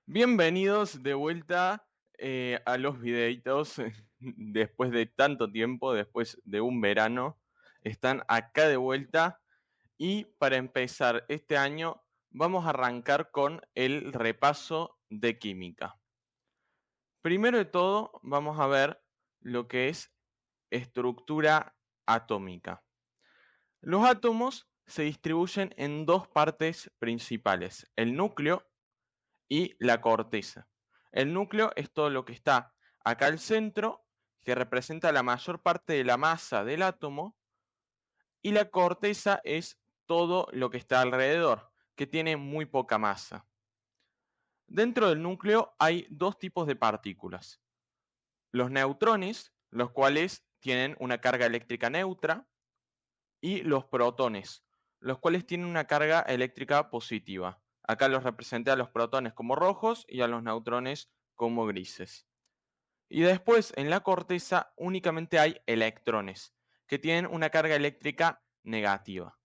Bienvenidos de vuelta a los videitos después de tanto tiempo, después de un verano. Están acá de vuelta y para empezar este año vamos a arrancar con el repaso de química. Primero de todo vamos a ver lo que es estructura atómica. Los átomos se distribuyen en dos partes principales, el núcleo y la corteza. El núcleo es todo lo que está acá al centro, que representa la mayor parte de la masa del átomo, y la corteza es todo lo que está alrededor, que tiene muy poca masa. Dentro del núcleo hay dos tipos de partículas. Los neutrones, los cuales tienen una carga eléctrica neutra, y los protones, los cuales tienen una carga eléctrica positiva. Acá los representé a los protones como rojos y a los neutrones como grises. Y después en la corteza únicamente hay electrones, que tienen una carga eléctrica negativa.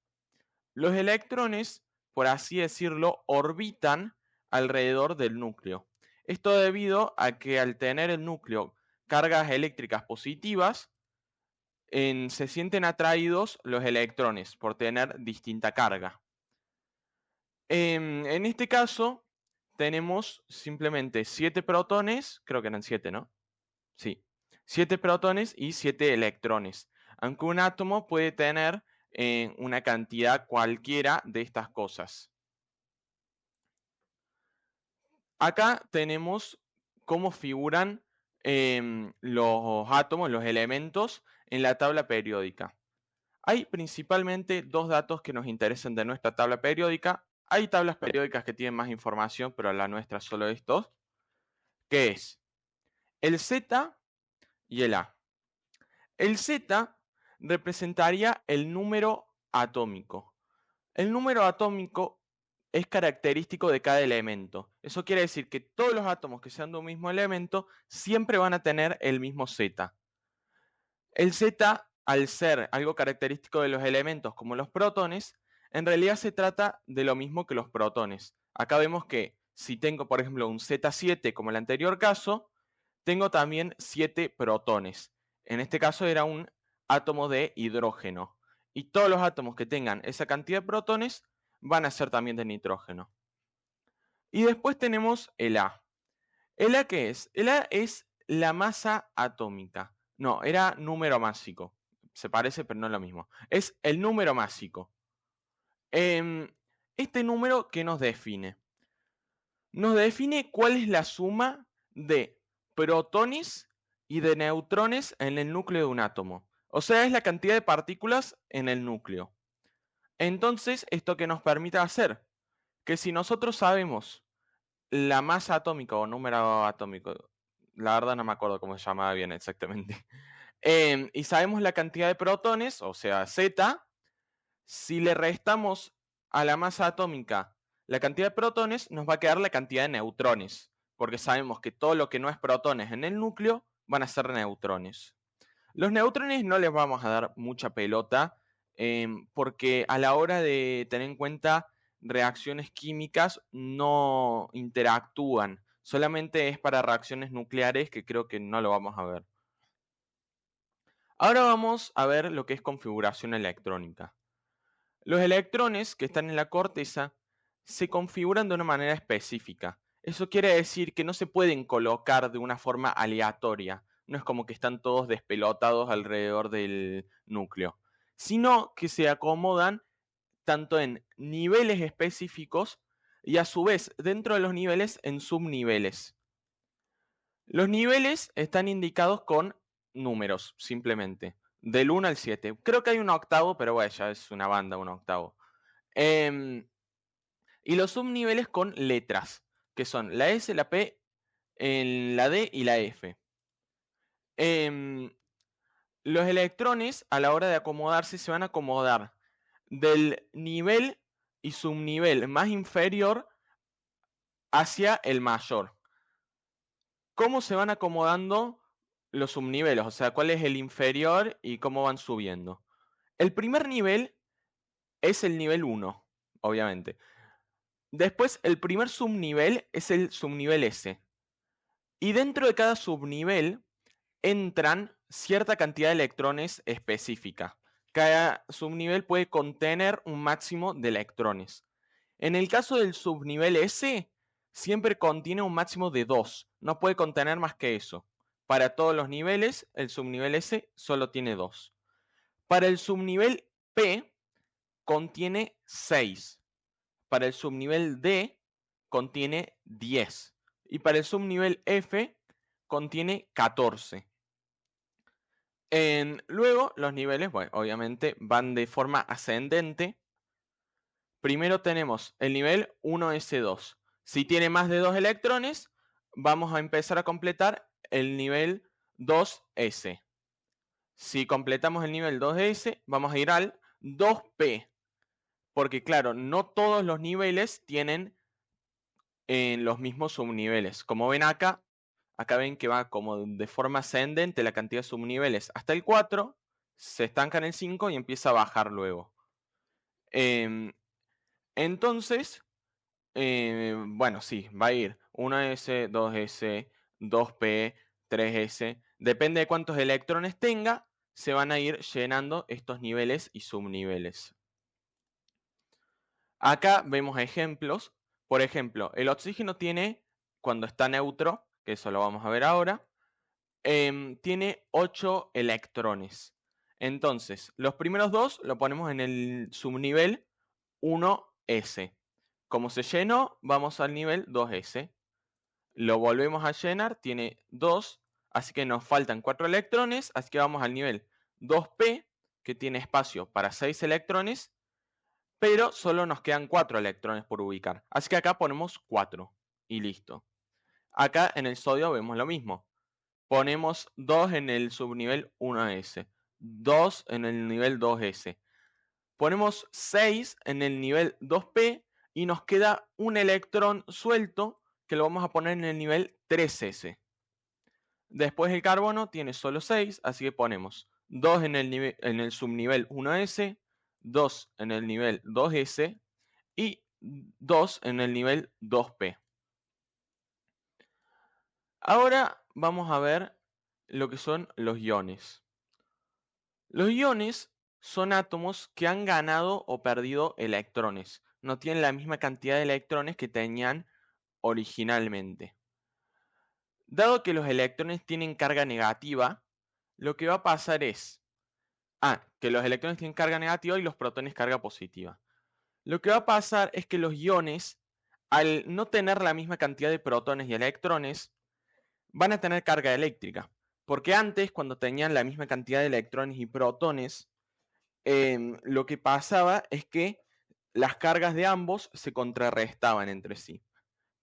Los electrones, por así decirlo, orbitan alrededor del núcleo. Esto debido a que al tener el núcleo cargas eléctricas positivas, se sienten atraídos los electrones por tener distinta carga. En este caso, tenemos simplemente 7 protones, creo que eran 7, ¿no? Sí, 7 protones y 7 electrones, aunque un átomo puede tener una cantidad cualquiera de estas cosas. Acá tenemos cómo figuran los átomos, los elementos en la tabla periódica. Hay principalmente dos datos que nos interesan de nuestra tabla periódica. Hay tablas periódicas que tienen más información, pero la nuestra solo estos, que es el Z y el A. El Z representaría el número atómico. El número atómico es característico de cada elemento. Eso quiere decir que todos los átomos que sean de un mismo elemento siempre van a tener el mismo Z. El Z, al ser algo característico de los elementos como los protones, en realidad se trata de lo mismo que los protones. Acá vemos que si tengo, por ejemplo, un Z7 como el anterior caso, tengo también 7 protones. En este caso era un átomo de hidrógeno. Y todos los átomos que tengan esa cantidad de protones van a ser también de nitrógeno. Y después tenemos el A. ¿El A qué es? El A es la masa atómica. No, era número másico. Se parece, pero no es lo mismo. Es el número másico. Em, este número, ¿qué nos define? Nos define cuál es la suma de protones y de neutrones en el núcleo de un átomo. O sea, es la cantidad de partículas en el núcleo. Entonces, ¿esto qué nos permite hacer? Que si nosotros sabemos la masa atómica o número atómico, la verdad no me acuerdo cómo se llamaba bien exactamente, y sabemos la cantidad de protones, o sea, Z, si le restamos a la masa atómica la cantidad de protones, nos va a quedar la cantidad de neutrones, porque sabemos que todo lo que no es protones en el núcleo van a ser neutrones. Los neutrones no les vamos a dar mucha pelota, porque a la hora de tener en cuenta reacciones químicas no interactúan, solamente es para reacciones nucleares que creo que no lo vamos a ver. Ahora vamos a ver lo que es configuración electrónica. Los electrones que están en la corteza se configuran de una manera específica. Eso quiere decir que no se pueden colocar de una forma aleatoria. No es como que están todos despelotados alrededor del núcleo, sino que se acomodan tanto en niveles específicos y a su vez dentro de los niveles en subniveles. Los niveles están indicados con números, simplemente, del 1 al 7. Creo que hay un octavo, pero bueno, ya es una banda un octavo. Em, y los subniveles con letras, que son la S, la P, la D y la F. Em, los electrones, a la hora de acomodarse, se van a acomodar del nivel y subnivel más inferior hacia el mayor. ¿Cómo se van acomodando los subniveles? O sea, ¿cuál es el inferior y cómo van subiendo? El primer nivel es el nivel 1, obviamente. Después, el primer subnivel es el subnivel S. Y dentro de cada subnivel entran cierta cantidad de electrones específica. Cada subnivel puede contener un máximo de electrones. En el caso del subnivel S, siempre contiene un máximo de 2. No puede contener más que eso. Para todos los niveles, el subnivel S solo tiene 2. Para el subnivel P, contiene 6. Para el subnivel D, contiene 10. Y para el subnivel F, contiene 14. Luego, los niveles, bueno, obviamente van de forma ascendente. Primero tenemos el nivel 1s2. Si tiene más de 2 electrones, vamos a empezar a completar el nivel 2s. Si completamos el nivel 2s, vamos a ir al 2p. Porque claro, no todos los niveles tienen los mismos subniveles. Como ven acá, ven que va como de forma ascendente la cantidad de subniveles hasta el 4, se estanca en el 5 y empieza a bajar luego. Entonces, bueno, sí, va a ir 1s, 2s, 2p, 3s. Depende de cuántos electrones tenga, se van a ir llenando estos niveles y subniveles. Acá vemos ejemplos. Por ejemplo, el oxígeno tiene, cuando está neutro, que eso lo vamos a ver ahora, tiene 8 electrones. Entonces, los primeros dos lo ponemos en el subnivel 1s. Como se llenó, vamos al nivel 2s. Lo volvemos a llenar, tiene 2, así que nos faltan 4 electrones, así que vamos al nivel 2p, que tiene espacio para 6 electrones, pero solo nos quedan 4 electrones por ubicar. Así que acá ponemos 4 y listo. Acá en el sodio vemos lo mismo. Ponemos 2 en el subnivel 1s, 2 en el nivel 2s. Ponemos 6 en el nivel 2p y nos queda un electrón suelto que lo vamos a poner en el nivel 3s. Después el carbono tiene solo 6, así que ponemos 2 en el subnivel 1s, 2 en el nivel 2s y 2 en el nivel 2p. Ahora vamos a ver lo que son los iones. Los iones son átomos que han ganado o perdido electrones. No tienen la misma cantidad de electrones que tenían originalmente. Dado que los electrones tienen carga negativa, lo que va a pasar es que los electrones tienen carga negativa y los protones carga positiva. Lo que va a pasar es que los iones, al no tener la misma cantidad de protones y electrones, van a tener carga eléctrica. Porque antes, cuando tenían la misma cantidad de electrones y protones, lo que pasaba es que las cargas de ambos se contrarrestaban entre sí.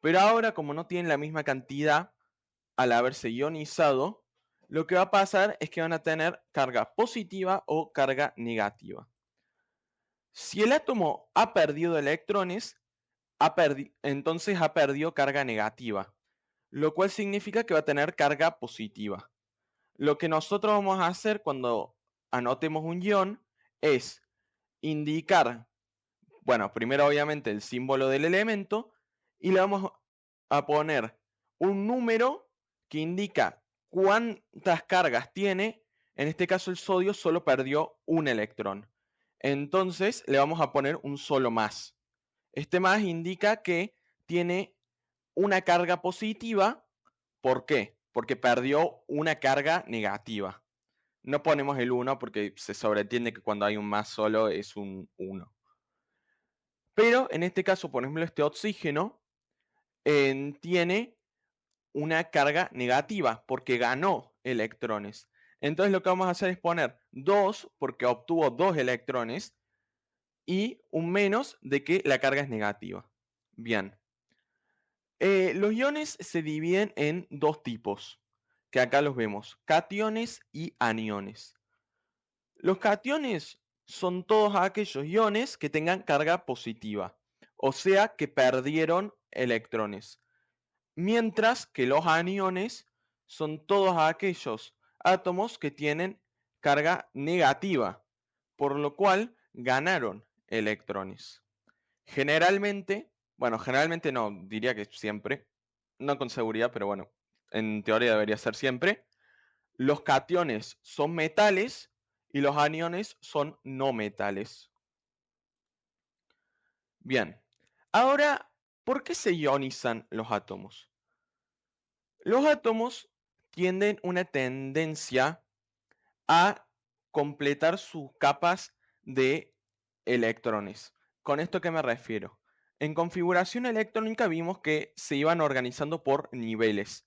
Pero ahora, como no tienen la misma cantidad al haberse ionizado, lo que va a pasar es que van a tener carga positiva o carga negativa. Si el átomo ha perdido electrones, entonces ha perdido carga negativa, lo cual significa que va a tener carga positiva. Lo que nosotros vamos a hacer cuando anotemos un ion es indicar, bueno, primero obviamente el símbolo del elemento y le vamos a poner un número que indica cuántas cargas tiene. En este caso el sodio solo perdió un electrón. Entonces le vamos a poner un solo más. Este más indica que tiene una carga positiva. ¿Por qué? Porque perdió una carga negativa. No ponemos el 1 porque se sobreentiende que cuando hay un más solo es un 1. Pero en este caso, por ejemplo, este oxígeno tiene una carga negativa porque ganó electrones. Entonces lo que vamos a hacer es poner 2 porque obtuvo 2 electrones y un menos de que la carga es negativa. Bien. Los iones se dividen en dos tipos, que acá los vemos, cationes y aniones. Los cationes son todos aquellos iones que tengan carga positiva, o sea que perdieron electrones, mientras que los aniones son todos aquellos átomos que tienen carga negativa, por lo cual ganaron electrones. Generalmente Bueno, generalmente no, diría que siempre, no con seguridad, pero bueno, en teoría debería ser siempre. Los cationes son metales y los aniones son no metales. Bien, ahora, ¿por qué se ionizan los átomos? Los átomos tienen una tendencia a completar sus capas de electrones. ¿Con esto qué me refiero? En configuración electrónica vimos que se iban organizando por niveles.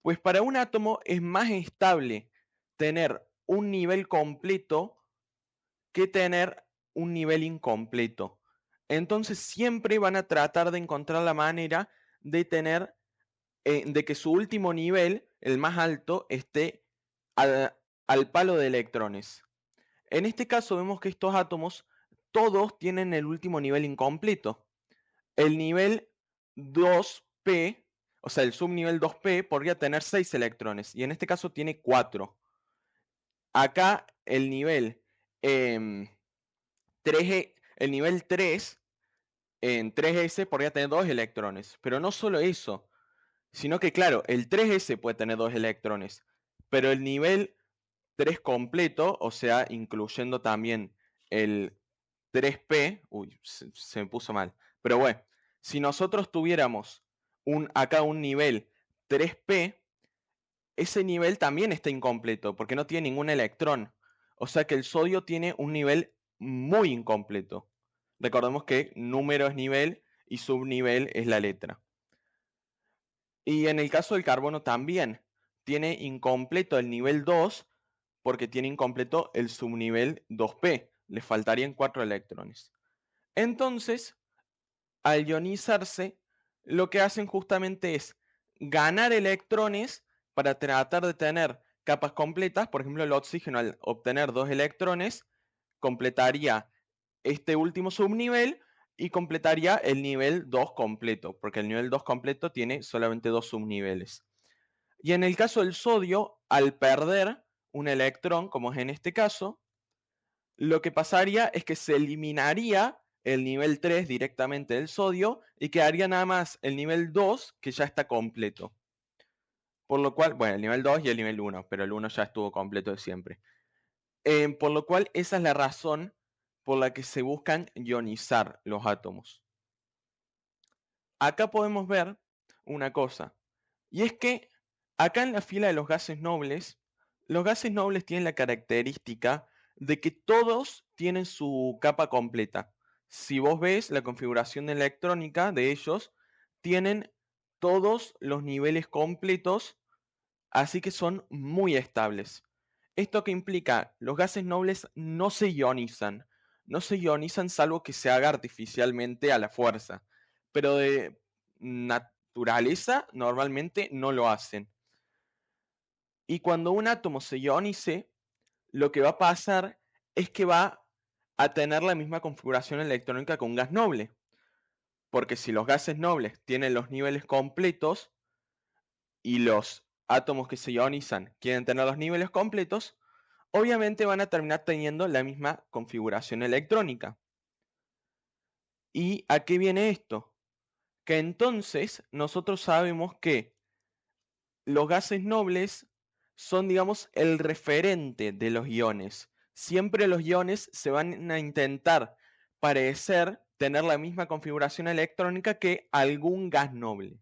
Pues para un átomo es más estable tener un nivel completo que tener un nivel incompleto. Entonces siempre van a tratar de encontrar la manera de tener, de que su último nivel, el más alto, esté al, al palo de electrones. En este caso vemos que estos átomos todos tienen el último nivel incompleto. El nivel 2p, o sea, el subnivel 2p podría tener 6 electrones y en este caso tiene 4. Acá el nivel 3, el nivel 3 en 3s podría tener 2 electrones, pero no solo eso, sino que claro, el 3s puede tener 2 electrones, pero el nivel 3 completo, o sea, incluyendo también el 3p, uy, se me puso mal, pero bueno, si nosotros tuviéramos acá un nivel 3p, ese nivel también está incompleto porque no tiene ningún electrón. O sea que el sodio tiene un nivel muy incompleto. Recordemos que número es nivel y subnivel es la letra. Y en el caso del carbono también tiene incompleto el nivel 2 porque tiene incompleto el subnivel 2p. Le faltarían 4 electrones. Entonces, al ionizarse, lo que hacen justamente es ganar electrones para tratar de tener capas completas. Por ejemplo, el oxígeno al obtener 2 electrones completaría este último subnivel y completaría el nivel 2 completo, porque el nivel 2 completo tiene solamente 2 subniveles. Y en el caso del sodio, al perder un electrón, como es en este caso, lo que pasaría es que se eliminaría el nivel 3 directamente del sodio y quedaría nada más el nivel 2 que ya está completo. Por lo cual, bueno, el nivel 2 y el nivel 1, pero el 1 ya estuvo completo de siempre. Por lo cual, esa es la razón por la que se buscan ionizar los átomos. Acá podemos ver una cosa, y es que acá en la fila de los gases nobles tienen la característica de que todos tienen su capa completa. Si vos ves la configuración electrónica de ellos, tienen todos los niveles completos, así que son muy estables. ¿Esto qué implica? Los gases nobles no se ionizan. No se ionizan salvo que se haga artificialmente a la fuerza. Pero de naturaleza normalmente no lo hacen. Y cuando un átomo se ionice, lo que va a pasar es que va a tener la misma configuración electrónica que un gas noble. Porque si los gases nobles tienen los niveles completos y los átomos que se ionizan quieren tener los niveles completos, obviamente van a terminar teniendo la misma configuración electrónica. ¿Y a qué viene esto? Que entonces nosotros sabemos que los gases nobles son, digamos, el referente de los iones. Siempre los iones se van a intentar parecer, tener la misma configuración electrónica que algún gas noble.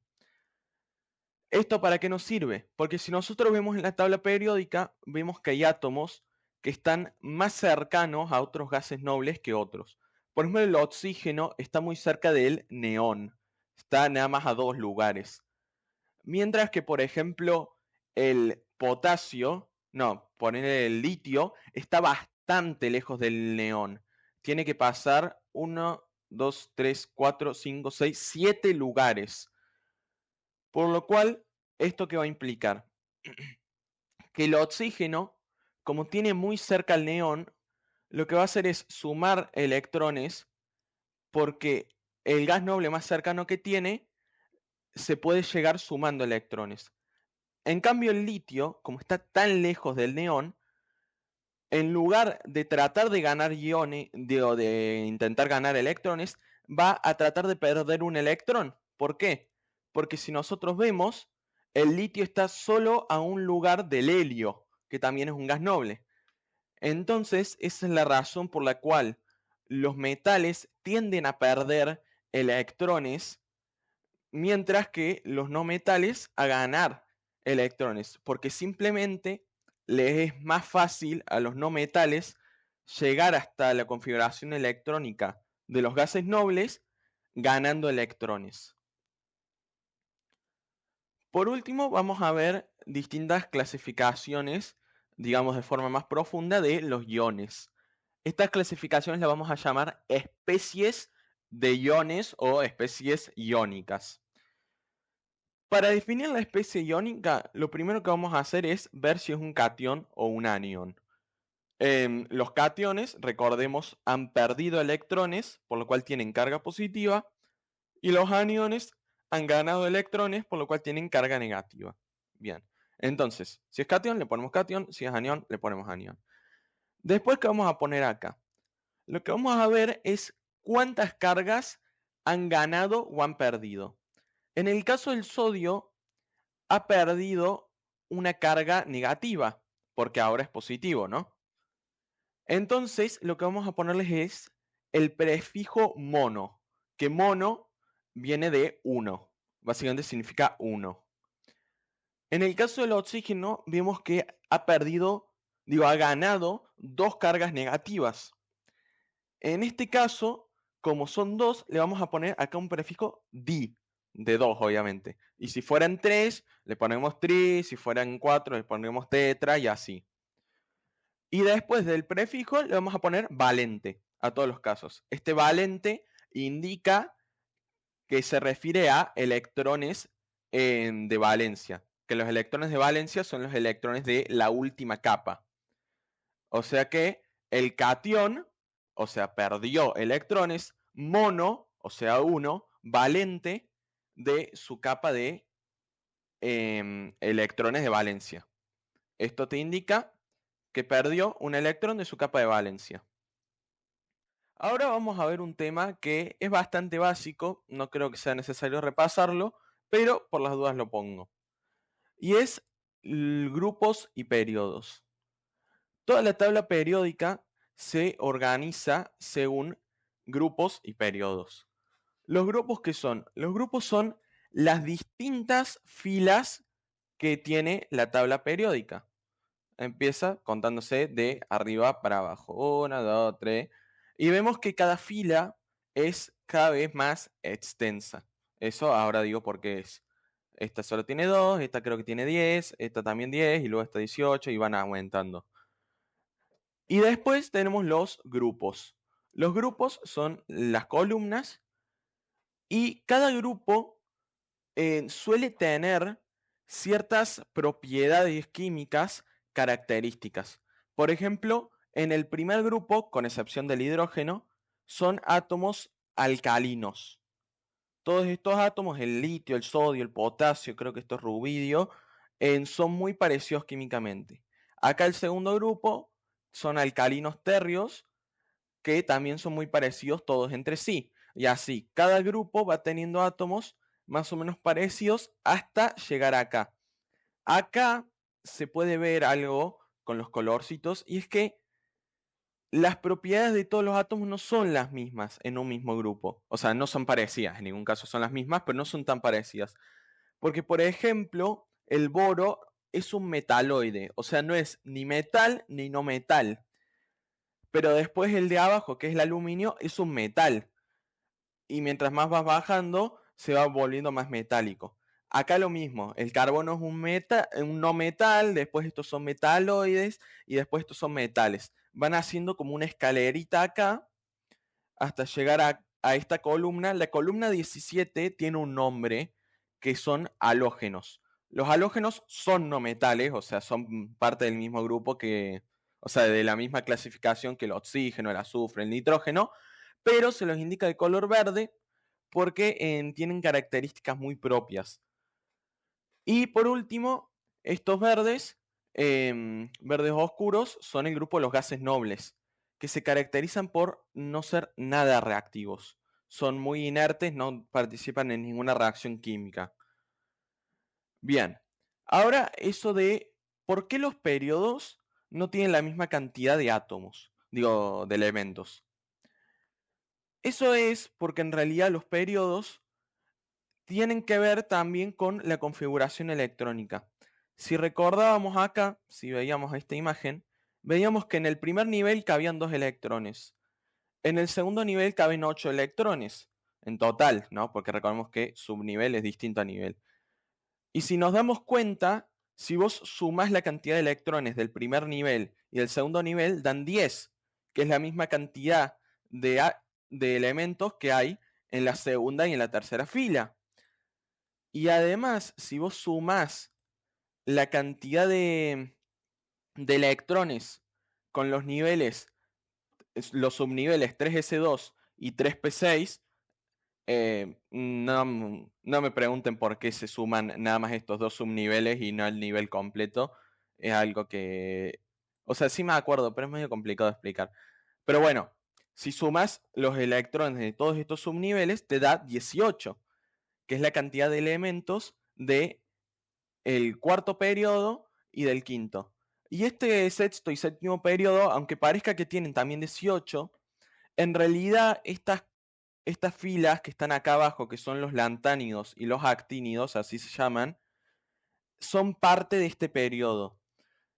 ¿Esto para qué nos sirve? Porque si nosotros vemos en la tabla periódica, vemos que hay átomos que están más cercanos a otros gases nobles que otros. Por ejemplo, el oxígeno está muy cerca del neón, está nada más a 2 lugares. Mientras que, por ejemplo, el potasio, no, poner el litio, está bastante lejos del neón. Tiene que pasar 1, 2, 3, 4, 5, 6, 7 lugares. Por lo cual, ¿esto qué va a implicar? Que el oxígeno, como tiene muy cerca al neón, lo que va a hacer es sumar electrones porque el gas noble más cercano que tiene se puede llegar sumando electrones. En cambio, el litio, como está tan lejos del neón, en lugar de tratar de ganar iones, o de intentar ganar electrones, va a tratar de perder un electrón. ¿Por qué? Porque si nosotros vemos, el litio está solo a un lugar del helio, que también es un gas noble. Entonces, esa es la razón por la cual los metales tienden a perder electrones, mientras que los no metales a ganar electrones, porque simplemente les es más fácil a los no metales llegar hasta la configuración electrónica de los gases nobles ganando electrones. Por último, vamos a ver distintas clasificaciones, digamos de forma más profunda, de los iones. Estas clasificaciones las vamos a llamar especies de iones o especies iónicas. Para definir la especie iónica, lo primero que vamos a hacer es ver si es un catión o un anión. Los cationes, recordemos, han perdido electrones, por lo cual tienen carga positiva, y los aniones han ganado electrones, por lo cual tienen carga negativa. Bien, entonces, si es catión, le ponemos catión, si es anión, le ponemos anión. Después, ¿qué vamos a poner acá? Lo que vamos a ver es cuántas cargas han ganado o han perdido. En el caso del sodio, ha perdido una carga negativa, porque ahora es positivo, ¿no? Entonces, lo que vamos a ponerles es el prefijo mono, que mono viene de 1, básicamente significa 1. En el caso del oxígeno, vemos que ha ganado 2 cargas negativas. En este caso, como son 2, le vamos a poner acá un prefijo di, de 2 obviamente. Y si fueran 3, le ponemos tri, si fueran 4, le ponemos tetra y así. Y después del prefijo le vamos a poner valente a todos los casos. Este valente indica que se refiere a electrones de valencia, que los electrones de valencia son los electrones de la última capa. O sea que el catión, o sea, perdió electrones, mono, o sea, 1, valente de su capa de electrones de valencia. Esto te indica que perdió un electrón de su capa de valencia. Ahora vamos a ver un tema que es bastante básico, no creo que sea necesario repasarlo, pero por las dudas lo pongo. Y es grupos y periodos. Toda la tabla periódica se organiza según grupos y periodos. ¿Los grupos qué son? Los grupos son las distintas filas que tiene la tabla periódica. Empieza contándose de arriba para abajo. 1, 2, 3. Y vemos que cada fila es cada vez más extensa. Eso ahora digo por qué es. Esta solo tiene 2, esta creo que tiene 10, esta también 10 y luego esta 18 y van aumentando. Y después tenemos los grupos. Los grupos son las columnas y cada grupo suele tener ciertas propiedades químicas características. Por ejemplo, en el primer grupo, con excepción del hidrógeno, son átomos alcalinos. Todos estos átomos, el litio, el sodio, el potasio, creo que esto es rubidio, son muy parecidos químicamente. Acá el segundo grupo son alcalinos térreos, que también son muy parecidos todos entre sí. Y así, cada grupo va teniendo átomos más o menos parecidos hasta llegar acá. Acá se puede ver algo con los colorcitos y es que las propiedades de todos los átomos no son las mismas en un mismo grupo. O sea, no son parecidas, en ningún caso son las mismas, pero no son tan parecidas. Porque, por ejemplo, el boro es un metaloide, o sea, no es ni metal ni no metal. Pero después el de abajo, que es el aluminio, es un metal. Y mientras más vas bajando, se va volviendo más metálico. Acá lo mismo, el carbono es un no metal, después estos son metaloides y después estos son metales. Van haciendo como una escalerita acá hasta llegar a esta columna. La columna 17 tiene un nombre que son halógenos. Los halógenos son no metales, o sea, son parte del mismo grupo o sea, de la misma clasificación que el oxígeno, el azufre, el nitrógeno, pero se los indica de color verde porque tienen características muy propias. Y por último, estos verdes, verdes oscuros, son el grupo de los gases nobles, que se caracterizan por no ser nada reactivos. son muy inertes, no participan en ninguna reacción química. Bien, ahora eso de por qué los periodos no tienen la misma cantidad de átomos, digo, de elementos. Eso es porque en realidad los periodos tienen que ver también con la configuración electrónica. Si recordábamos acá, si veíamos esta imagen, veíamos que en el primer nivel cabían 2 electrones. En el segundo nivel caben 8 electrones en total, ¿no? Porque recordemos que subnivel es distinto a nivel. Y si nos damos cuenta, si vos sumás la cantidad de electrones del primer nivel y del segundo nivel, dan 10, que es la misma cantidad de elementos que hay en la segunda y en la tercera fila. Y además, si vos sumás la cantidad de electrones con los niveles, los subniveles 3s2 y 3p6, no me pregunten por qué se suman nada más estos dos subniveles y no el nivel completo. Es algo que, o sea, sí me acuerdo, pero es medio complicado de explicar. Pero bueno, si sumas los electrones de todos estos subniveles, te da 18, que es la cantidad de elementos de el cuarto periodo y del quinto. Y este sexto y séptimo periodo, aunque parezca que tienen también 18, en realidad estas filas que están acá abajo, que son los lantánidos y los actínidos, así se llaman, son parte de este periodo.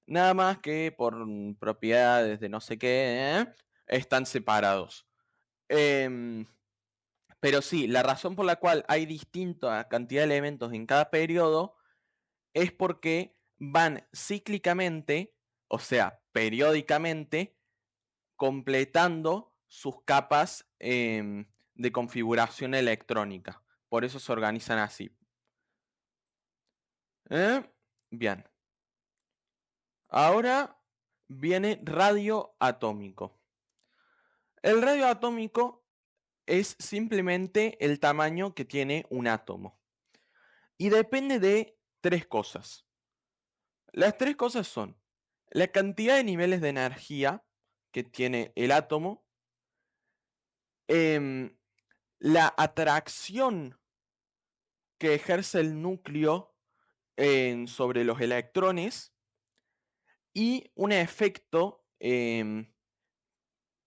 Nada más que por propiedades de no sé qué, están separados. Pero sí, la razón por la cual hay distinta cantidad de elementos en cada periodo es porque van cíclicamente, o sea, periódicamente, completando sus capas de configuración electrónica. Por eso se organizan así. Bien. Ahora viene radio atómico. El radio atómico es simplemente el tamaño que tiene un átomo. Y depende de tres cosas. Las tres cosas son la cantidad de niveles de energía que tiene el átomo, em, la atracción que ejerce el núcleo sobre los electrones y un efecto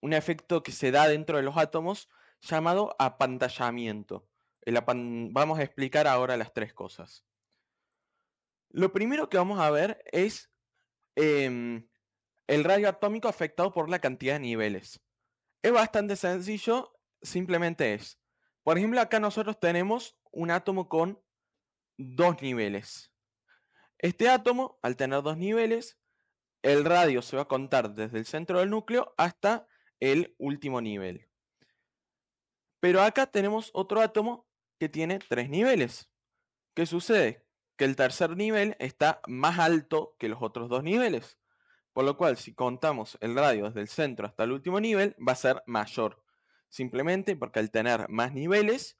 que se da dentro de los átomos llamado apantallamiento. Vamos a explicar ahora las tres cosas. Lo primero que vamos a ver es em, el radio atómico afectado por la cantidad de niveles. Es bastante sencillo, simplemente es. Por ejemplo, acá nosotros tenemos un átomo con dos niveles. Este átomo, al tener dos niveles, el radio se va a contar desde el centro del núcleo hasta el último nivel. Pero acá tenemos otro átomo que tiene tres niveles. ¿Qué sucede? Que el tercer nivel está más alto que los otros dos niveles. Por lo cual, si contamos el radio desde el centro hasta el último nivel, va a ser mayor. Simplemente porque al tener más niveles,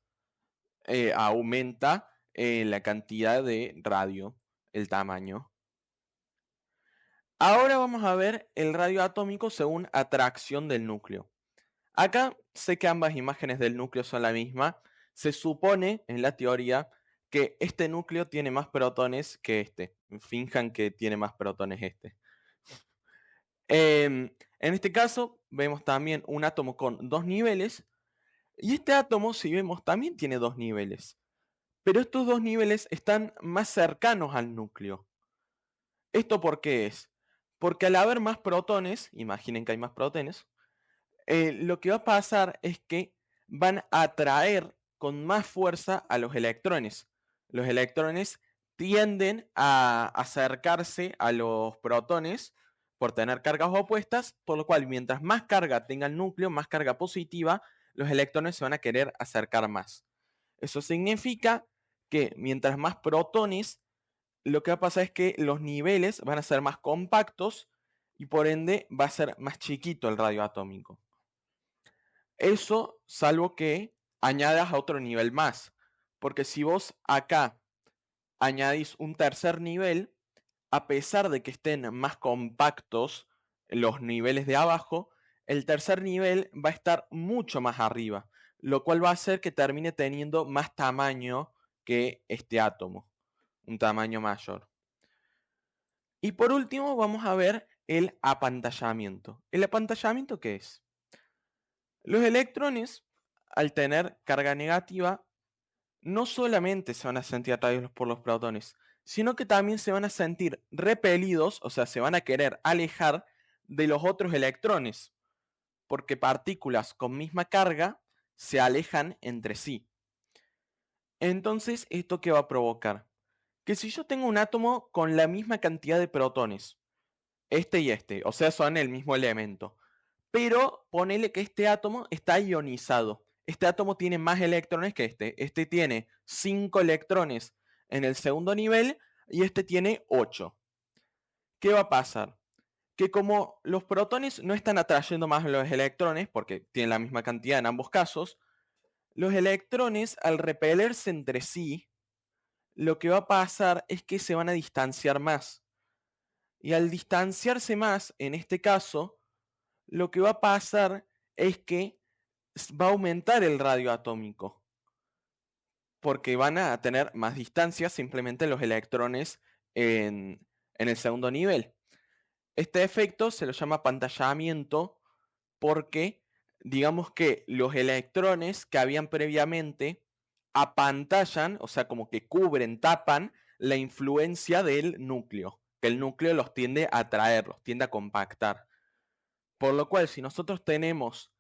aumenta la cantidad de radio, el tamaño. Ahora vamos a ver el radio atómico según atracción del núcleo. Acá sé que ambas imágenes del núcleo son la misma. Se supone, en la teoría, que este núcleo tiene más protones que este. Finjan que tiene más protones este. En este caso, vemos también un átomo con dos niveles. Y este átomo, si vemos, también tiene dos niveles. Pero estos dos niveles están más cercanos al núcleo. ¿Esto por qué es? Porque al haber más protones, imaginen que hay más protones, lo que va a pasar es que van a atraer con más fuerza a los electrones. Los electrones tienden a acercarse a los protones por tener cargas opuestas, por lo cual mientras más carga tenga el núcleo, más carga positiva, los electrones se van a querer acercar más. Eso significa que mientras más protones, lo que va a pasar es que los niveles van a ser más compactos y por ende va a ser más chiquito el radio atómico. Eso salvo que añadas a otro nivel más. Porque si vos acá añadís un tercer nivel, a pesar de que estén más compactos los niveles de abajo, el tercer nivel va a estar mucho más arriba. lo cual va a hacer que termine teniendo más tamaño que este átomo, un tamaño mayor. Y por último vamos a ver el apantallamiento. ¿El apantallamiento qué es? Los electrones, al tener carga negativa, no solamente se van a sentir atraídos por los protones, sino que también se van a sentir repelidos, o sea, se van a querer alejar de los otros electrones, porque partículas con misma carga se alejan entre sí. Entonces, ¿esto qué va a provocar? Que si yo tengo un átomo con la misma cantidad de protones, este y este, o sea, son el mismo elemento, pero ponele que este átomo está ionizado. Este átomo tiene más electrones que este. Este tiene 5 electrones en el segundo nivel y este tiene 8. ¿Qué va a pasar? Que como los protones no están atrayendo más los electrones, porque tienen la misma cantidad en ambos casos, los electrones al repelerse entre sí, lo que va a pasar es que se van a distanciar más. Y al distanciarse más, en este caso, lo que va a pasar es que va a aumentar el radio atómico, porque van a tener más distancia simplemente los electrones en el segundo nivel. Este efecto se lo llama apantallamiento porque digamos que los electrones que habían previamente apantallan, o sea, como que cubren, tapan la influencia del núcleo, que el núcleo los tiende a atraer, los tiende a compactar. Por lo cual, si nosotros tenemos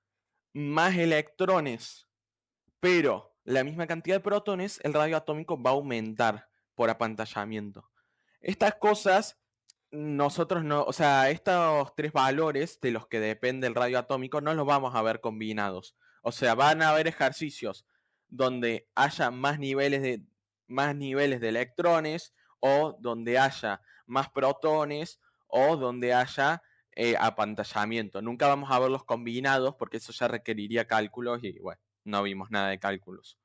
más electrones, pero la misma cantidad de protones, el radio atómico va a aumentar por apantallamiento. Estas cosas, nosotros no, o sea, estos tres valores de los que depende el radio atómico no los vamos a ver combinados. O sea, van a haber ejercicios donde haya más niveles de electrones o donde haya más protones o donde haya apantallamiento. Nunca vamos a verlos combinados porque eso ya requeriría cálculos y bueno, no vimos nada de cálculos.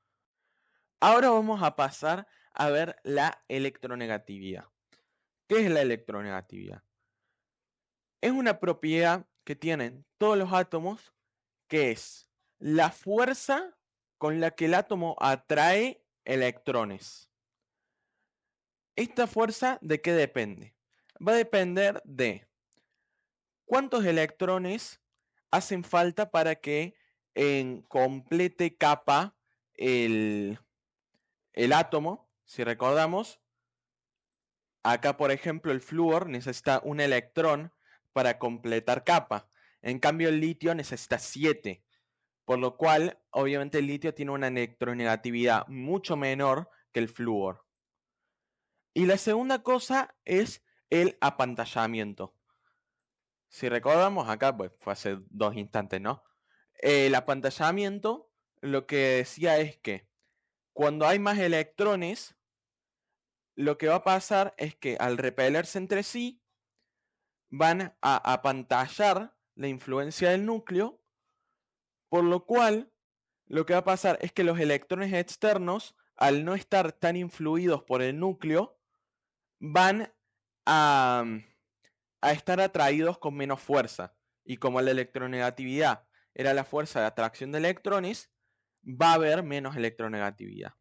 Ahora vamos a pasar a ver la electronegatividad. ¿Qué es la electronegatividad? Es una propiedad que tienen todos los átomos, que es la fuerza con la que el átomo atrae electrones. ¿Esta fuerza de qué depende? Va a depender de cuántos electrones hacen falta para que complete capa el átomo. Si recordamos, acá, por ejemplo, el flúor necesita un electrón para completar capa. En cambio, el litio necesita 7. Por lo cual, obviamente, el litio tiene una electronegatividad mucho menor que el flúor. Y la segunda cosa es el apantallamiento. Si recordamos, acá pues, fue hace 2 instantes, ¿no? El apantallamiento lo que decía es que cuando hay más electrones, lo que va a pasar es que al repelerse entre sí, van a apantallar la influencia del núcleo, por lo cual lo que va a pasar es que los electrones externos, al no estar tan influidos por el núcleo, van a, a estar atraídos con menos fuerza. Y como la electronegatividad era la fuerza de atracción de electrones, va a haber menos electronegatividad.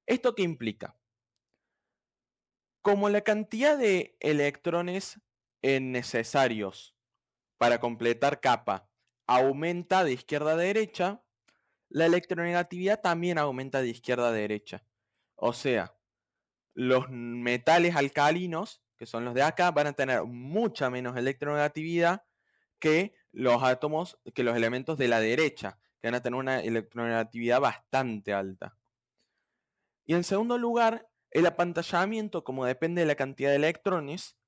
¿Esto qué implica? Como la cantidad de electrones necesarios para completar capa aumenta de izquierda a derecha, la electronegatividad también aumenta de izquierda a derecha. O sea, los metales alcalinos, que son los de acá, van a tener mucha menos electronegatividad que los átomos, que los elementos de la derecha, que van a tener una electronegatividad bastante alta. Y en segundo lugar, el apantallamiento, como depende de la cantidad de electrones,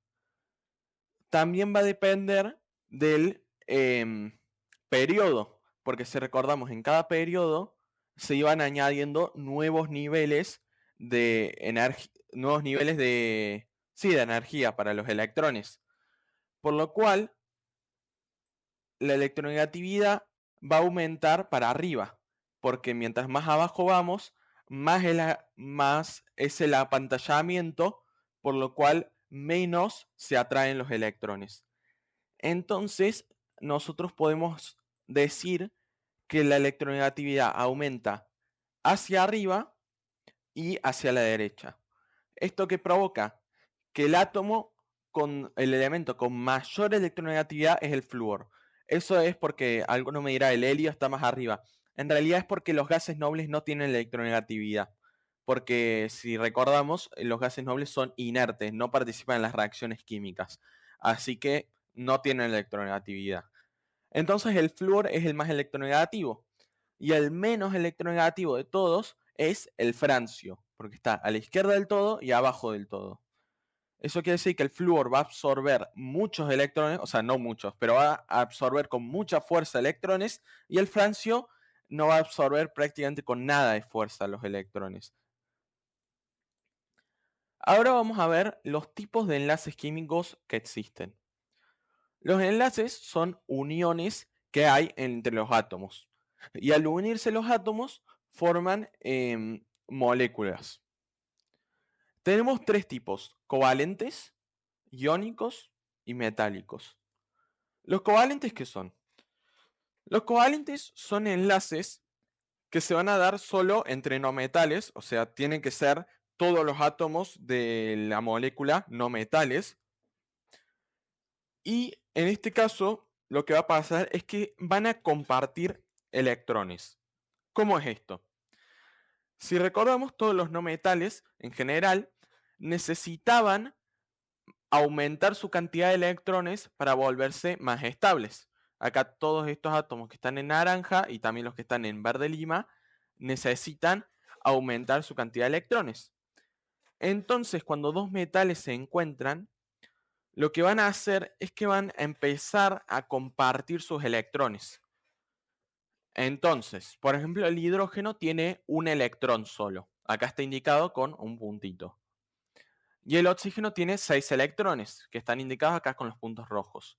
también va a depender del periodo, porque si recordamos, en cada periodo se iban añadiendo nuevos niveles de energía, de energía para los electrones, por lo cual la electronegatividad va a aumentar para arriba, porque mientras más abajo vamos, más es el apantallamiento, por lo cual menos se atraen los electrones. Entonces, nosotros podemos decir que la electronegatividad aumenta hacia arriba y hacia la derecha. ¿Esto que provoca? Que el átomo con el elemento con mayor electronegatividad es el flúor. Eso es porque alguno me dirá el helio está más arriba. En realidad es porque los gases nobles no tienen electronegatividad. Porque si recordamos, los gases nobles son inertes, no participan en las reacciones químicas. Así que no tienen electronegatividad. Entonces el flúor es el más electronegativo. Y el menos electronegativo de todos es el francio, porque está a la izquierda del todo y abajo del todo. Eso quiere decir que el flúor va a absorber muchos electrones, o sea, no muchos, pero va a absorber con mucha fuerza electrones, y el francio no va a absorber prácticamente con nada de fuerza los electrones. Ahora vamos a ver los tipos de enlaces químicos que existen. Los enlaces son uniones que hay entre los átomos. Y al unirse los átomos forman moléculas. Tenemos tres tipos: covalentes, iónicos y metálicos. ¿Los covalentes qué son? Los covalentes son enlaces que se van a dar solo entre no metales, o sea, tienen que ser todos los átomos de la molécula no metales. Y en este caso, lo que va a pasar es que van a compartir electrones. ¿Cómo es esto? Si recordamos, todos los no metales en general necesitaban aumentar su cantidad de electrones para volverse más estables. Acá todos estos átomos que están en naranja y también los que están en verde lima necesitan aumentar su cantidad de electrones. Entonces, cuando dos metales se encuentran, lo que van a hacer es que van a empezar a compartir sus electrones. Entonces, por ejemplo, el hidrógeno tiene un electrón solo. Acá está indicado con un puntito. Y el oxígeno tiene 6 electrones, que están indicados acá con los puntos rojos.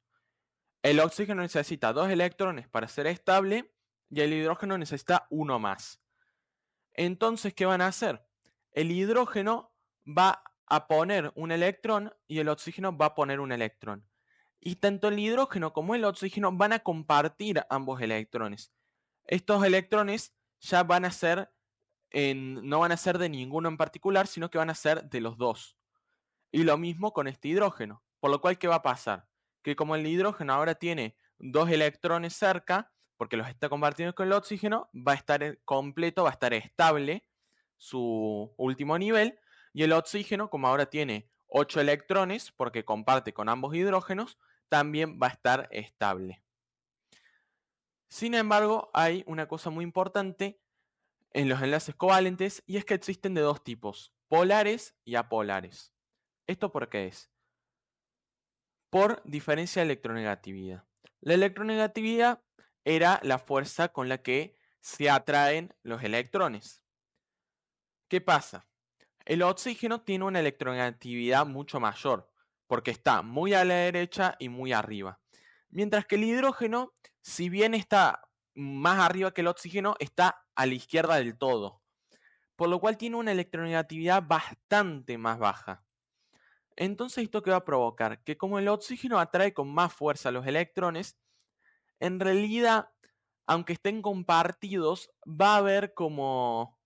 El oxígeno necesita 2 electrones para ser estable y el hidrógeno necesita uno más. Entonces, ¿qué van a hacer? El hidrógeno va a poner un electrón y el oxígeno va a poner un electrón. Y tanto el hidrógeno como el oxígeno van a compartir ambos electrones. Estos electrones ya van a ser, no van a ser de ninguno en particular, sino que van a ser de los dos. Y lo mismo con este hidrógeno. Por lo cual, ¿qué va a pasar? Que como el hidrógeno ahora tiene dos electrones cerca, porque los está compartiendo con el oxígeno, va a estar completo, va a estar estable su último nivel. Y el oxígeno, como ahora tiene 8 electrones, porque comparte con ambos hidrógenos, también va a estar estable. Sin embargo, hay una cosa muy importante en los enlaces covalentes, y es que existen de dos tipos: polares y apolares. ¿Esto por qué es? Por diferencia de electronegatividad. La electronegatividad era la fuerza con la que se atraen los electrones. ¿Qué pasa? El oxígeno tiene una electronegatividad mucho mayor, porque está muy a la derecha y muy arriba. Mientras que el hidrógeno, si bien está más arriba que el oxígeno, está a la izquierda del todo, por lo cual tiene una electronegatividad bastante más baja. Entonces, ¿esto qué va a provocar? Que como el oxígeno atrae con más fuerza los electrones, en realidad, aunque estén compartidos, va a haber como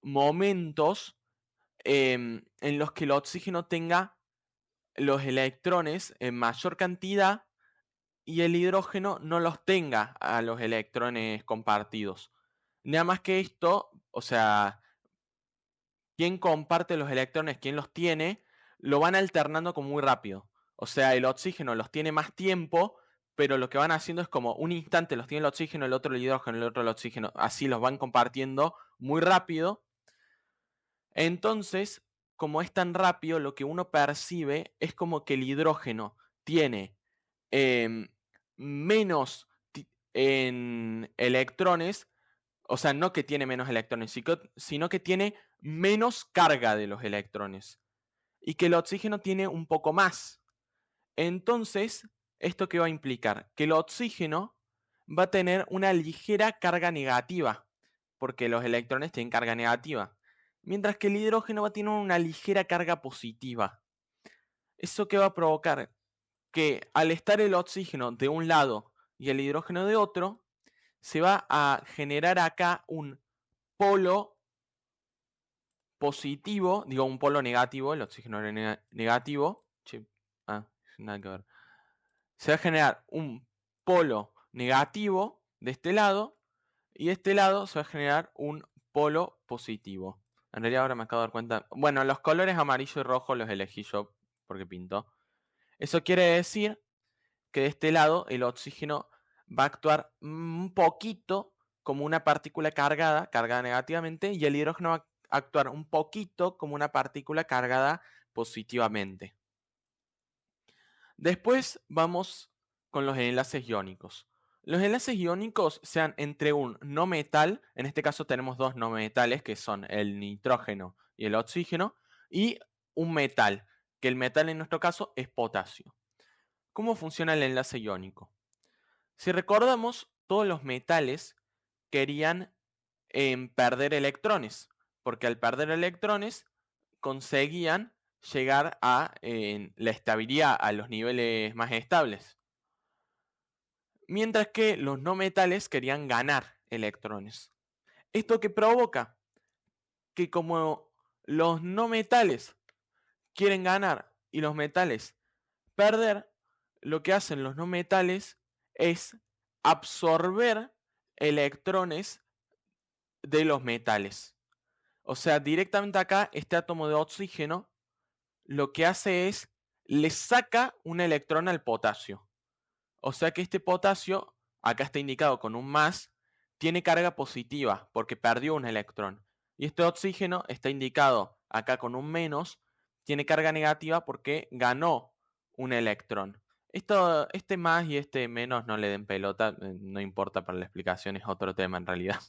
momentos en los que el oxígeno tenga los electrones en mayor cantidad y el hidrógeno no los tenga a los electrones compartidos. Nada más que esto, o sea, quien comparte los electrones, quien los tiene, lo van alternando como muy rápido. O sea, el oxígeno los tiene más tiempo, pero lo que van haciendo es como un instante los tiene el oxígeno, el otro el hidrógeno, el otro el oxígeno. Así los van compartiendo muy rápido. Entonces, como es tan rápido, lo que uno percibe es como que el hidrógeno tiene em, menos en electrones, o sea, no que tiene menos electrones, sino que tiene menos carga de los electrones. Y que el oxígeno tiene un poco más. Entonces, ¿esto qué va a implicar? Que el oxígeno va a tener una ligera carga negativa, porque los electrones tienen carga negativa. Mientras que el hidrógeno va a tener una ligera carga positiva. ¿Eso qué va a provocar? Que al estar el oxígeno de un lado y el hidrógeno de otro, se va a generar acá un polo positivo, digo un polo negativo, el oxígeno era negativo. Che, nada que ver. Se va a generar un polo negativo de este lado y de este lado se va a generar un polo positivo. En realidad ahora me acabo de dar cuenta. Bueno, los colores amarillo y rojo los elegí yo porque pintó. Eso quiere decir que de este lado el oxígeno va a actuar un poquito como una partícula cargada, cargada negativamente, y el hidrógeno va a actuar un poquito como una partícula cargada positivamente. Después vamos con los enlaces iónicos. Los enlaces iónicos sean entre un no metal, en este caso tenemos dos no metales que son el nitrógeno y el oxígeno, y un metal, que el metal en nuestro caso es potasio. ¿Cómo funciona el enlace iónico? Si recordamos, todos los metales querían perder electrones, porque al perder electrones conseguían llegar a la estabilidad, a los niveles más estables. Mientras que los no metales querían ganar electrones. ¿Esto qué provoca? Que como los no metales quieren ganar y los metales perder, lo que hacen los no metales es absorber electrones de los metales. O sea, directamente acá, este átomo de oxígeno lo que hace es, le saca un electrón al potasio. O sea que este potasio, acá está indicado con un más, tiene carga positiva porque perdió un electrón. Y este oxígeno está indicado acá con un menos, tiene carga negativa porque ganó un electrón. Este más y este menos no le den pelota, no importa para la explicación, es otro tema en realidad.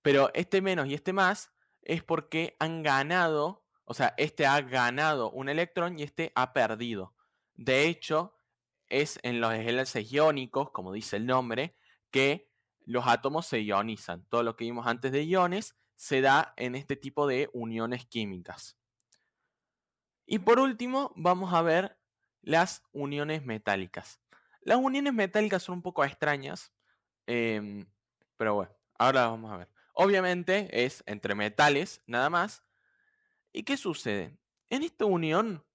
Pero este menos y este más es porque han ganado, o sea, este ha ganado un electrón y este ha perdido. De hecho, es en los enlaces iónicos, como dice el nombre, que los átomos se ionizan. Todo lo que vimos antes de iones se da en este tipo de uniones químicas. Y por último, vamos a ver las uniones metálicas. Las uniones metálicas son un poco extrañas, pero bueno, ahora las vamos a ver. Obviamente es entre metales, nada más. ¿Y qué sucede? En esta unión,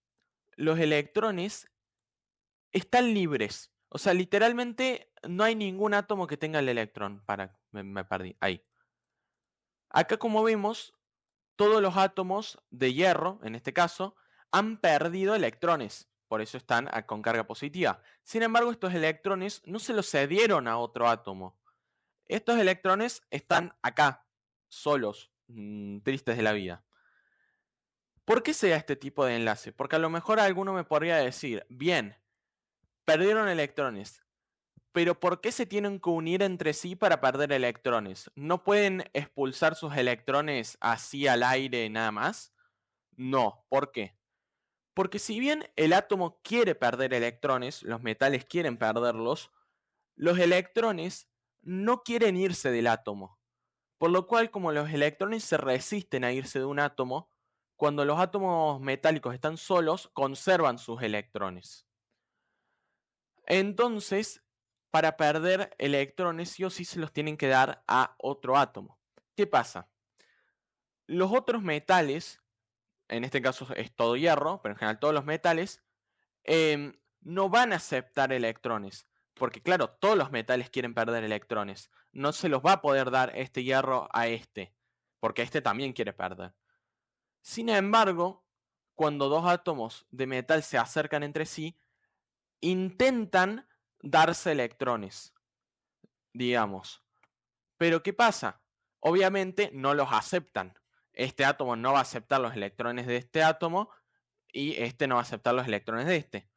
los electrones están libres. O sea, literalmente no hay ningún átomo que tenga el electrón. Me perdí. Ahí. Acá, como vemos, todos los átomos de hierro, en este caso, han perdido electrones. Por eso están con carga positiva. Sin embargo, estos electrones no se los cedieron a otro átomo. Estos electrones están acá, solos, tristes de la vida. ¿Por qué se da este tipo de enlace? Porque a lo mejor alguno me podría decir, bien, perdieron electrones, pero ¿por qué se tienen que unir entre sí para perder electrones? ¿No pueden expulsar sus electrones así al aire nada más? No, ¿por qué? Porque si bien el átomo quiere perder electrones, los metales quieren perderlos, los electrones no quieren irse del átomo. Por lo cual, como los electrones se resisten a irse de un átomo, cuando los átomos metálicos están solos, conservan sus electrones. Entonces, para perder electrones, sí o sí se los tienen que dar a otro átomo. ¿Qué pasa? Los otros metales, en este caso es todo hierro, pero en general todos los metales, no van a aceptar electrones. Porque claro, todos los metales quieren perder electrones. No se los va a poder dar este hierro a este, porque este también quiere perder. Sin embargo, cuando dos átomos de metal se acercan entre sí, intentan darse electrones, digamos. Pero ¿qué pasa? Obviamente no los aceptan. Este átomo no va a aceptar los electrones de este átomo y este no va a aceptar los electrones de este.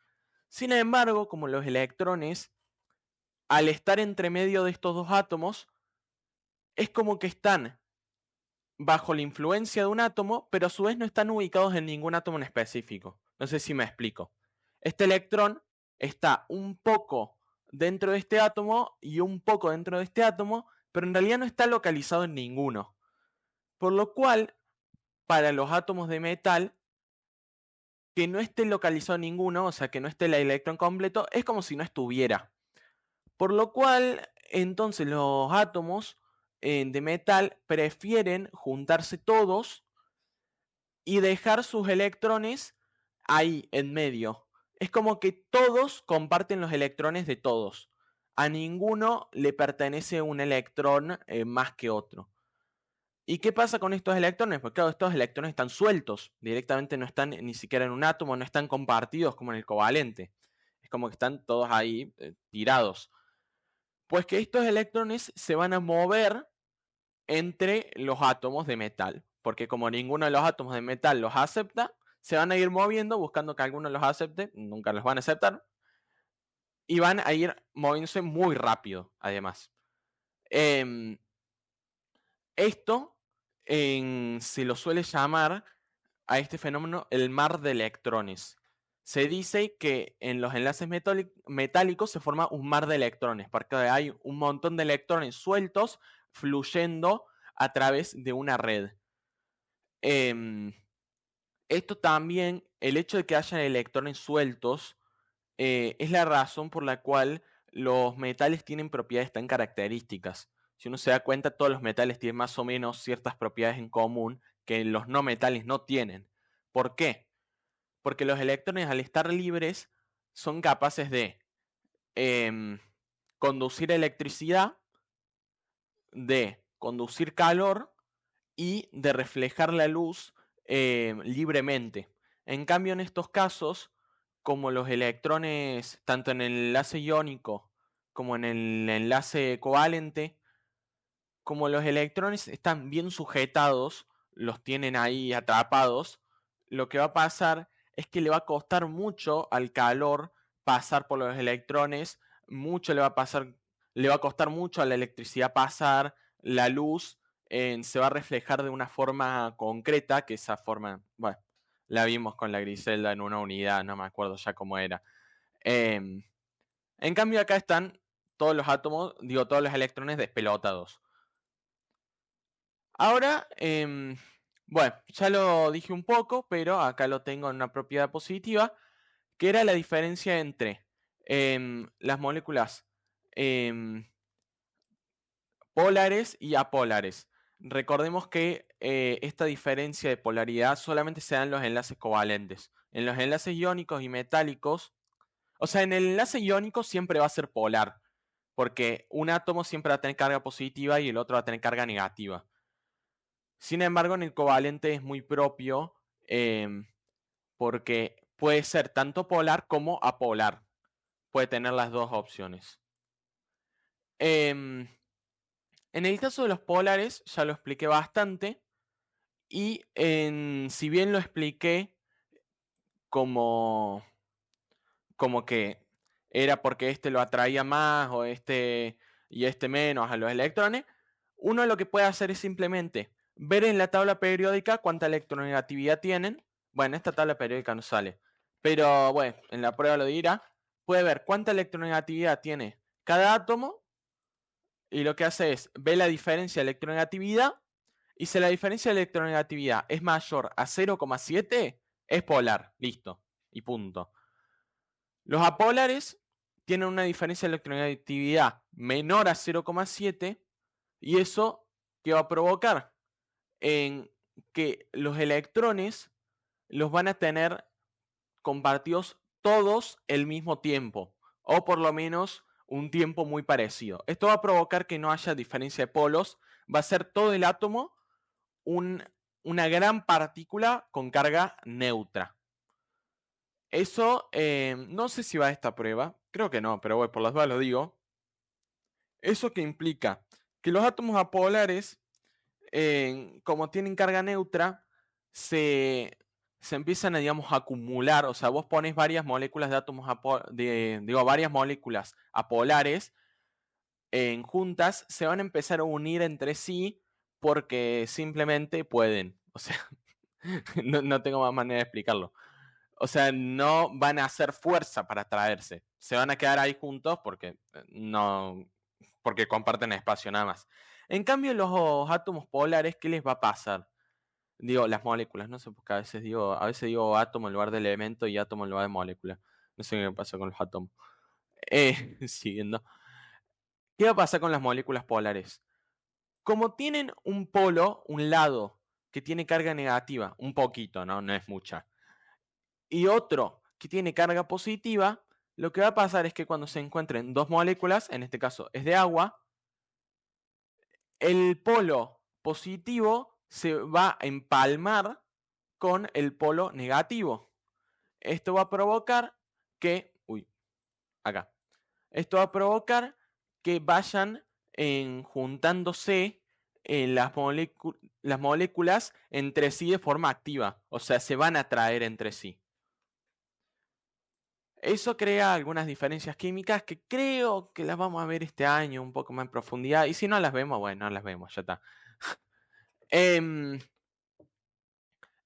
Sin embargo, como los electrones, al estar entre medio de estos dos átomos, es como que están bajo la influencia de un átomo, pero a su vez no están ubicados en ningún átomo en específico. No sé si me explico. Este electrón está un poco dentro de este átomo y un poco dentro de este átomo, pero en realidad no está localizado en ninguno. Por lo cual, para los átomos de metal, que no esté localizado en ninguno, o sea, que no esté el electrón completo, es como si no estuviera. Por lo cual, entonces los átomos de metal prefieren juntarse todos y dejar sus electrones ahí, en medio. Es como que todos comparten los electrones de todos. A ninguno le pertenece un electrón más que otro. ¿Y qué pasa con estos electrones? Pues claro, estos electrones están sueltos, directamente no están ni siquiera en un átomo, no están compartidos como en el covalente. Es como que están todos ahí tirados. Pues que estos electrones se van a mover entre los átomos de metal, porque como ninguno de los átomos de metal los acepta, se van a ir moviendo buscando que alguno los acepte, nunca los van a aceptar, y van a ir moviéndose muy rápido, además. Em, Esto se lo suele llamar a este fenómeno el mar de electrones. Se dice que en los enlaces metálicos se forma un mar de electrones, porque hay un montón de electrones sueltos fluyendo a través de una red. Esto también, el hecho de que haya electrones sueltos, es la razón por la cual los metales tienen propiedades tan características. Si uno se da cuenta, todos los metales tienen más o menos ciertas propiedades en común que los no metales no tienen. ¿Por qué? Porque los electrones, al estar libres, son capaces de em, conducir electricidad, de conducir calor y de reflejar la luz libremente. En cambio, en estos casos, como los electrones, tanto en el enlace iónico como en el enlace covalente, como los electrones están bien sujetados, los tienen ahí atrapados, lo que va a pasar es que le va a costar mucho al calor pasar por los electrones, mucho le va a costar mucho a la electricidad pasar, la luz se va a reflejar de una forma concreta, que esa forma, bueno, la vimos con la Griselda en una unidad, no me acuerdo ya cómo era. Em, en cambio acá están todos los átomos, digo, todos los electrones despelotados. Ahora, bueno, ya lo dije un poco, pero acá lo tengo en una propiedad positiva, que era la diferencia entre las moléculas em, polares y apolares. Recordemos que esta diferencia de polaridad solamente se da en los enlaces covalentes. En los enlaces iónicos y metálicos, o sea, en el enlace iónico siempre va a ser polar, porque un átomo siempre va a tener carga positiva y el otro va a tener carga negativa. Sin embargo, en el covalente es muy propio porque puede ser tanto polar como apolar. Puede tener las dos opciones. Em, en el caso de los polares, ya lo expliqué bastante. Y si bien lo expliqué como, como que era porque este lo atraía más o este y este menos a los electrones, uno lo que puede hacer es simplemente ver en la tabla periódica cuánta electronegatividad tienen. Bueno, esta tabla periódica no sale, pero bueno, en la prueba lo dirá. Puede ver cuánta electronegatividad tiene cada átomo y lo que hace es ver la diferencia de electronegatividad y si la diferencia de electronegatividad es mayor a 0,7 es polar, listo, y punto. Los apolares tienen una diferencia de electronegatividad menor a 0,7 y eso ¿qué va a provocar? En que los electrones los van a tener compartidos todos el mismo tiempo o por lo menos un tiempo muy parecido. Esto va a provocar que no haya diferencia de polos, va a ser todo el átomo una gran partícula con carga neutra. Eso no sé si va a esta prueba, creo que no, pero bueno, por las dudas lo digo. ¿Eso qué implica? Que los átomos apolares, como tienen carga neutra, se empiezan a, digamos, acumular. O sea, vos pones varias moléculas de átomos varias moléculas apolares juntas, se van a empezar a unir entre sí porque simplemente pueden. O sea, no tengo más manera de explicarlo. O sea, no van a hacer fuerza para atraerse. Se van a quedar ahí juntos porque no, porque comparten espacio nada más. En cambio, los átomos polares, ¿qué les va a pasar? Digo, las moléculas, no sé, porque a veces digo átomo en lugar de elemento y átomo en lugar de molécula. No sé qué pasa con los átomos. Siguiendo. ¿Qué va a pasar con las moléculas polares? Como tienen un polo, un lado, que tiene carga negativa, un poquito, no es mucha, y otro que tiene carga positiva, lo que va a pasar es que cuando se encuentren dos moléculas, en este caso es de agua, el polo positivo se va a empalmar con el polo negativo. Esto va a provocar que, acá, esto va a provocar que vayan juntándose las moléculas entre sí de forma activa, o sea, se van a atraer entre sí. Eso crea algunas diferencias químicas que creo que las vamos a ver este año un poco más en profundidad, y si no las vemos, bueno, no las vemos, ya está.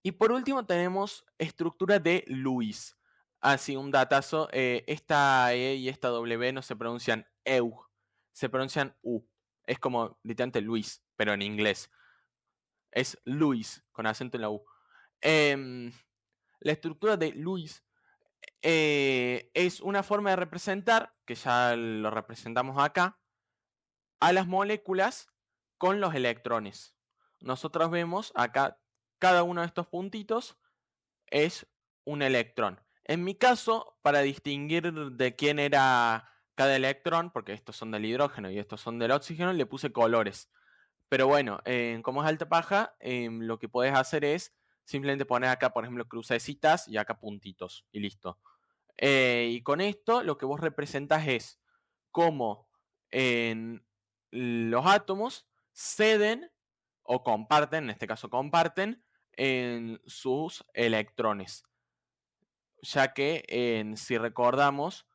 Y por último tenemos estructura de Lewis. Así, un datazo. Esta E y esta W no se pronuncian EU, se pronuncian U. Es como literalmente Luis, pero en inglés. Es Lewis, con acento en la U. La estructura de Lewis es una forma de representar, que ya lo representamos acá, a las moléculas con los electrones. Nosotros vemos acá cada uno de estos puntitos es un electrón. En mi caso, para distinguir de quién era cada electrón, porque estos son del hidrógeno y estos son del oxígeno, le puse colores. Pero bueno, como es alta paja, lo que puedes hacer es simplemente poner acá, por ejemplo, crucecitas y acá puntitos y listo. Y con esto lo que vos representas es cómo los átomos ceden o comparten, en este caso comparten, en sus electrones. Ya que si recordamos,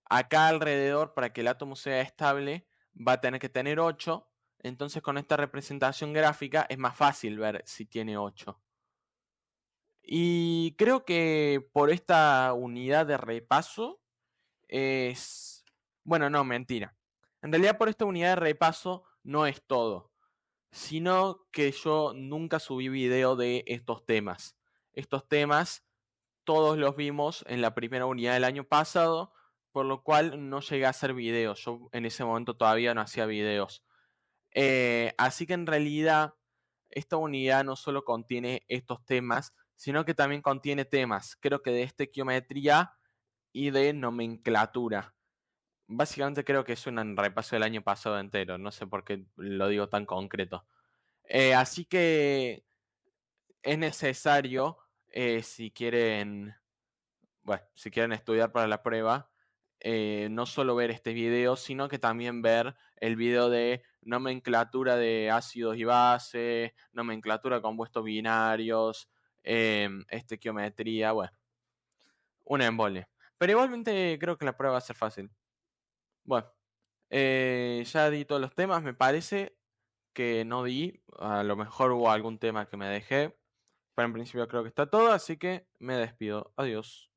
acá alrededor, para que el átomo sea estable, va a tener que tener 8. Entonces con esta representación gráfica es más fácil ver si tiene 8. Y creo que por esta unidad de repaso es... Bueno, no, mentira. En realidad por esta unidad de repaso no es todo, sino que yo nunca subí video de estos temas. Estos temas todos los vimos en la primera unidad del año pasado, por lo cual no llegué a hacer videos. Yo en ese momento todavía no hacía videos. Así que en realidad esta unidad no solo contiene estos temas, sino que también contiene temas, creo que de estequiometría y de nomenclatura. Básicamente creo que es un repaso del año pasado entero, no sé por qué lo digo tan concreto. Así que es necesario, si quieren, bueno, si quieren estudiar para la prueba, no solo ver este video, sino que también ver el video de nomenclatura de ácidos y bases, nomenclatura de compuestos binarios, estequiometría, bueno, un embole. Pero igualmente creo que la prueba va a ser fácil. Bueno, ya di todos los temas, me parece que no di, a lo mejor hubo algún tema que me dejé, pero en principio creo que está todo, así que me despido. Adiós.